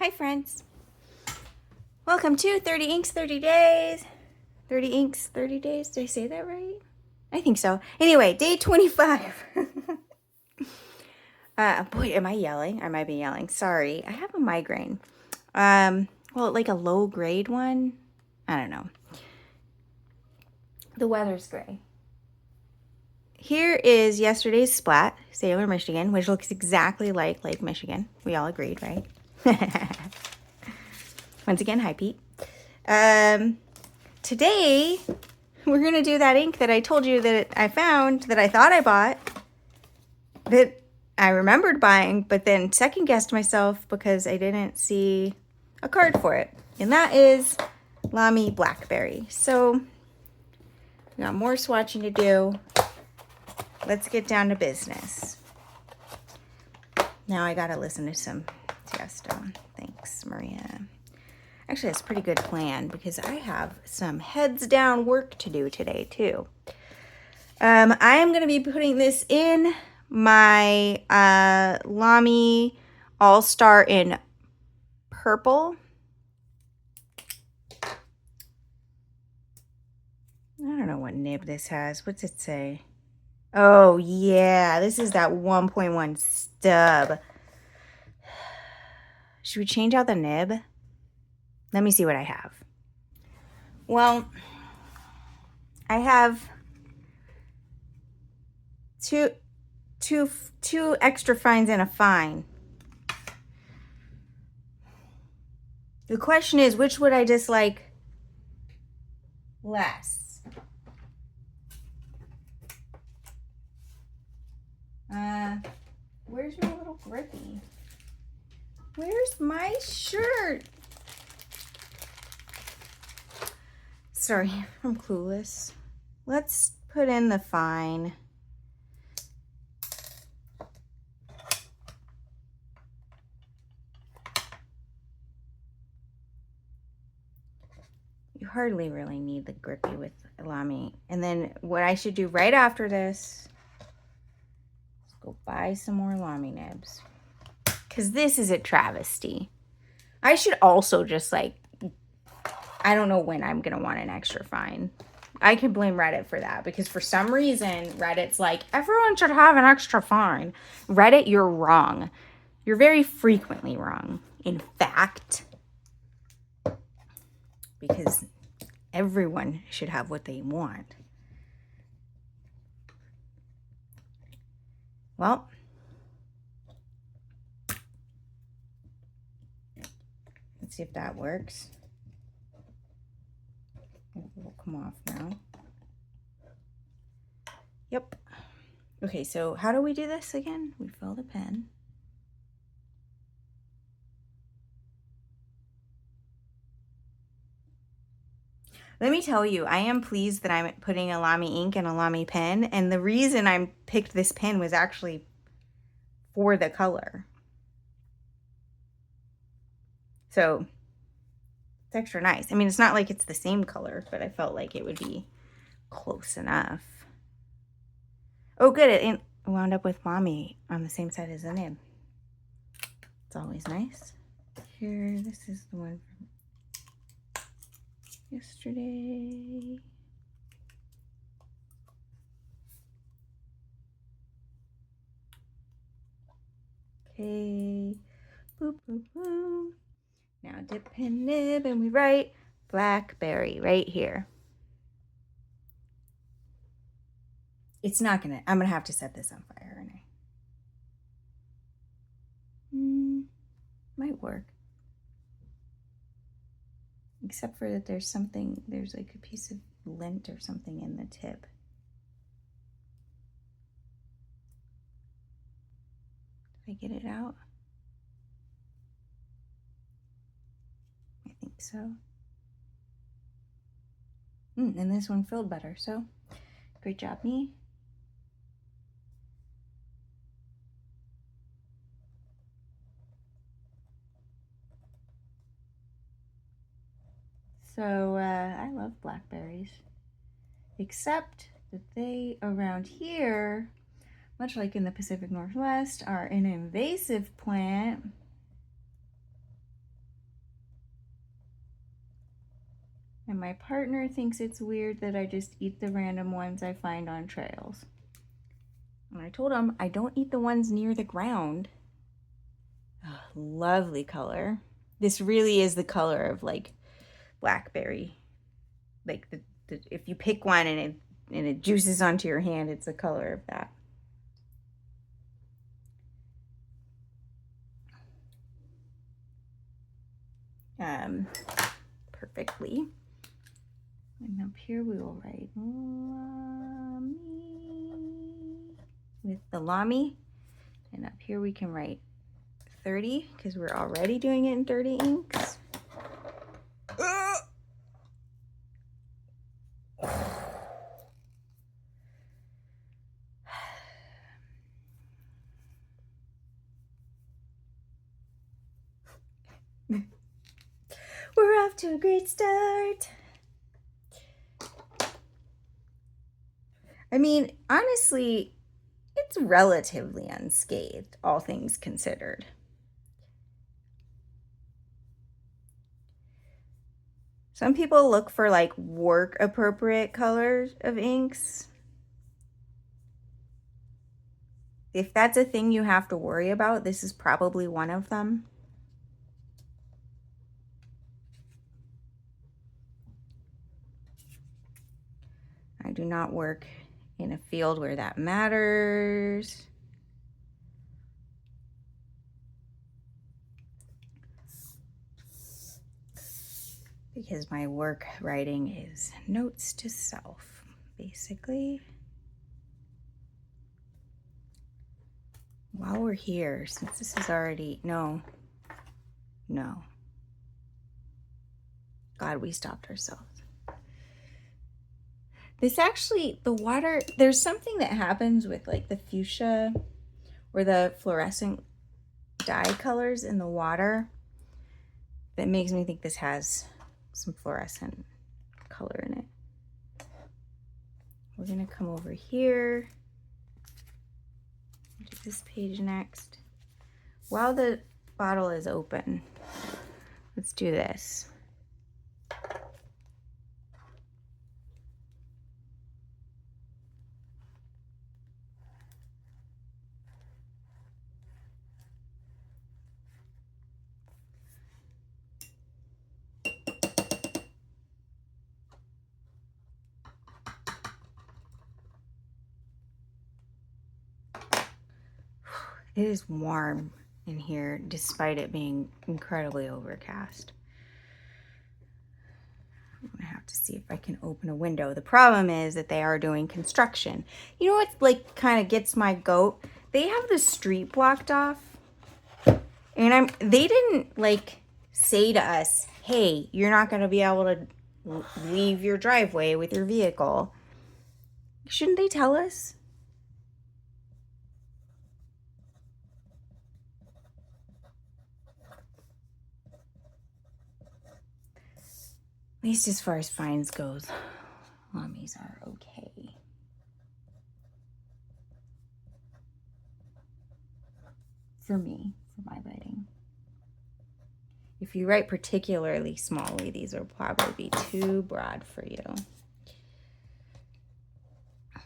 Hi friends. Welcome to 30 Inks, 30 Days. 30 Inks, 30 Days. Did I say that right? I think so. Anyway, day 25. Boy, am I yelling? I might be yelling. Sorry. I have a migraine. Well, like a low grade one. I don't know. The weather's gray. Here is yesterday's splat, Sailor, Michigan, which looks exactly like Lake Michigan. We all agreed, right? Once again, hi Pete. Today, we're going to do that ink that I told you that I found, that I thought I bought, that I remembered buying, but then second guessed myself because I didn't see a card for it. And that is Lamy Blackberry. So, we got more swatching to do. Let's get down to business. Now I got to listen to some Tiesto. Thanks, Maria. Actually, that's a pretty good plan because I have some heads down work to do today too. I am going to be putting this in my Lamy All-Star in purple. I don't know what nib this has. What's it say? Oh yeah, this is that 1.1 stub. Should we change out the nib? Let me see what I have. Well, I have two extra fines and a fine. The question is, which would I dislike less? Where's my little grippy? Where's my shirt? Sorry, I'm clueless. Let's put in the fine. You hardly really need the grippy with Lamy. And then what I should do right after this is go buy some more Lamy nibs. Because this is a travesty. I should also just like, I don't know when I'm going to want an extra fine. I can blame Reddit for that because for some reason, Reddit's like, everyone should have an extra fine. Reddit, you're wrong. You're very frequently wrong. In fact, because everyone should have what they want. Well, let's see if that works. It will come off now. Yep. Okay, so how do we do this again? We fill the pen. Let me tell you, I am pleased that I'm putting a Lamy ink in a Lamy pen, and the reason I picked this pen was actually for the color. So it's extra nice. I mean, it's not like it's the same color, but I felt like it would be close enough. Oh, good. It wound up with Lamy on the same side as the nib. It's always nice. Here, this is the one from yesterday. Okay. Boop, boop, boop. Now dip pen nib and we write Blackberry right here. It's not gonna, I'm gonna have to set this on fire, aren't I? Might work. Except for that there's something, there's like a piece of lint or something in the tip. Did I get it out? I think so. And this one filled better, so great job, me. So I love blackberries, except that they around here, much like in the Pacific Northwest, are an invasive plant And my partner thinks it's weird that I just eat the random ones I find on trails. And I told him I don't eat the ones near the ground. Oh, lovely color. This really is the color of like blackberry. Like if you pick one and it juices onto your hand, it's the color of that. Perfectly. And up here we will write Lamy with the Lamy. And up here we can write 30 because we're already doing it in 30 inks. We're off to a great start. I mean, honestly, it's relatively unscathed, all things considered. Some people look for like work appropriate colors of inks. If that's a thing you have to worry about, this is probably one of them. I do not work in a field where that matters. Because my work writing is notes to self, basically. While we're here, since this is already, no. God, we stopped ourselves. This actually, the water, there's something that happens with like the fuchsia or the fluorescent dye colors in the water that makes me think this has some fluorescent color in it. We're gonna come over here, do this page next. While the bottle is open, let's do this. It is warm in here despite it being incredibly overcast. I'm gonna have to see if I can open a window. The problem is that they are doing construction. You know what like kind of gets my goat? They have the street blocked off and they didn't like say to us, hey, you're not gonna be able to leave your driveway with your vehicle. Shouldn't they tell us? At least as far as fines goes, Lamys are okay. For me, for my writing. If you write particularly smallly, these will probably be too broad for you. I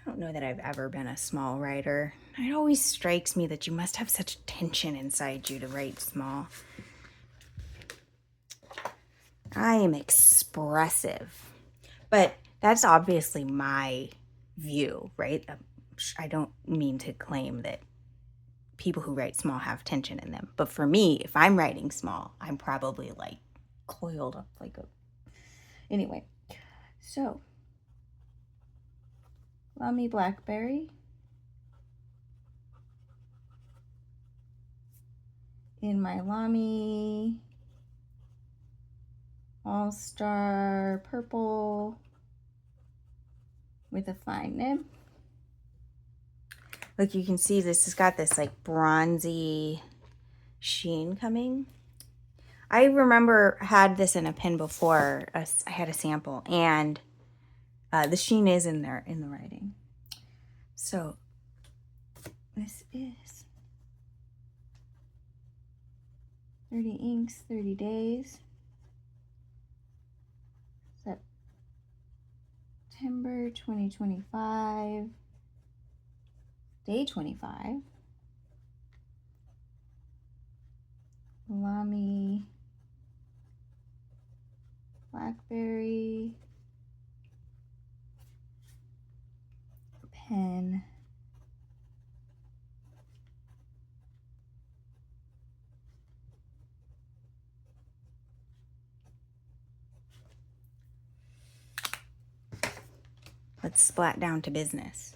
don't know that I've ever been a small writer. It always strikes me that you must have such tension inside you to write small. I am expressive, but that's obviously my view, right? I don't mean to claim that people who write small have tension in them, but for me, if I'm writing small, I'm probably like coiled up like a... Anyway, so Lamy Blackberry in my Lamy All-Star Purple with a fine nib. Look, you can see this has got this like bronzy sheen coming. I remember had this in a pen before. I had a sample, and the sheen is in there in the writing. So this is 30 inks, 30 days. September 2025. Day 25. Lamy Blackberry pen. Let's splat down to business.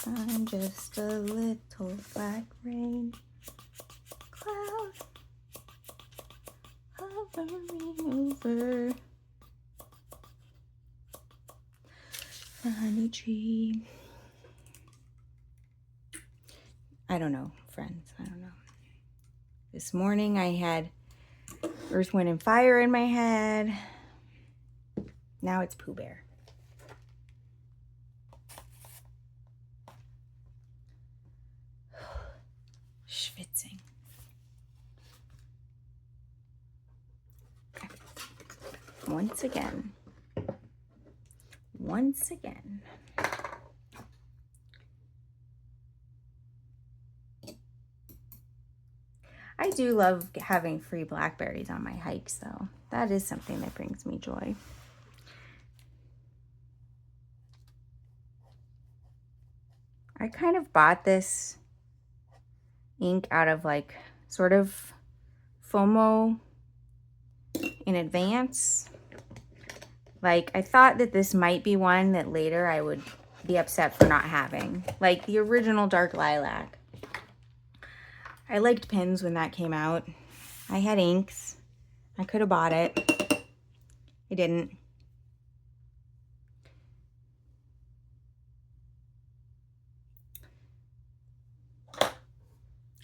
I'm just a little black rain cloud hovering over a honey tree. I don't know, friends. I don't know. This morning I had Earth, Wind, and Fire in my head. Now it's Pooh Bear. Schwitzing. Okay. Once again. I do love having free blackberries on my hikes, though. That is something that brings me joy. I kind of bought this ink out of like sort of FOMO in advance. Like, I thought that this might be one that later I would be upset for not having. Like the original Dark Lilac. I liked pens when that came out. I had inks. I could have bought it. I didn't.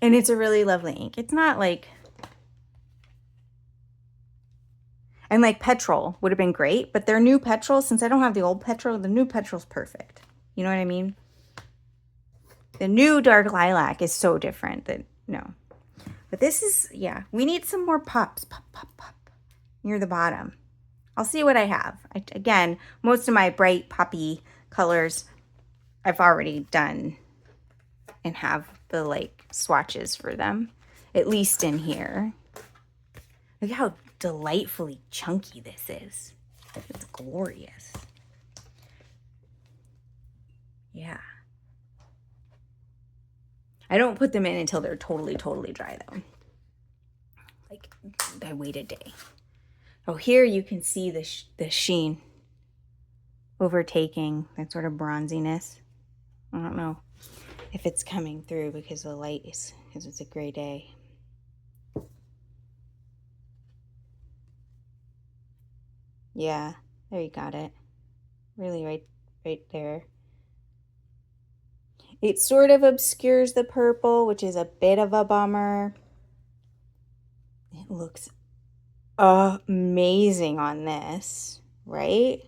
And it's a really lovely ink. It's not like... And like Petrol would have been great, but their new Petrol, since I don't have the old Petrol, the new Petrol's perfect. You know what I mean? The new Dark Lilac is so different that, no. But this is, yeah, we need some more pops. Pop, pop, pop. Near the bottom. I'll see what I have. Again, most of my bright poppy colors I've already done and have the like swatches for them, at least in here. Look how delightfully chunky this is. It's glorious. Yeah. I don't put them in until they're totally dry, though. Like, I wait a day. Oh, here you can see the sheen overtaking that sort of bronziness. I don't know if it's coming through because the light is, because it's a gray day. Yeah, there you got it. Really right there. It sort of obscures the purple, which is a bit of a bummer. It looks amazing on this, right?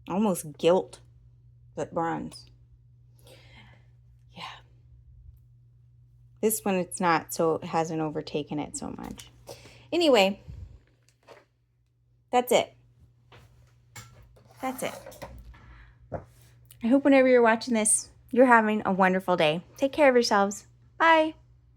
Almost gilt, but bronze. Yeah. This one it's not, so it hasn't overtaken it so much. Anyway, that's it. That's it. I hope whenever you're watching this, you're having a wonderful day. Take care of yourselves. Bye.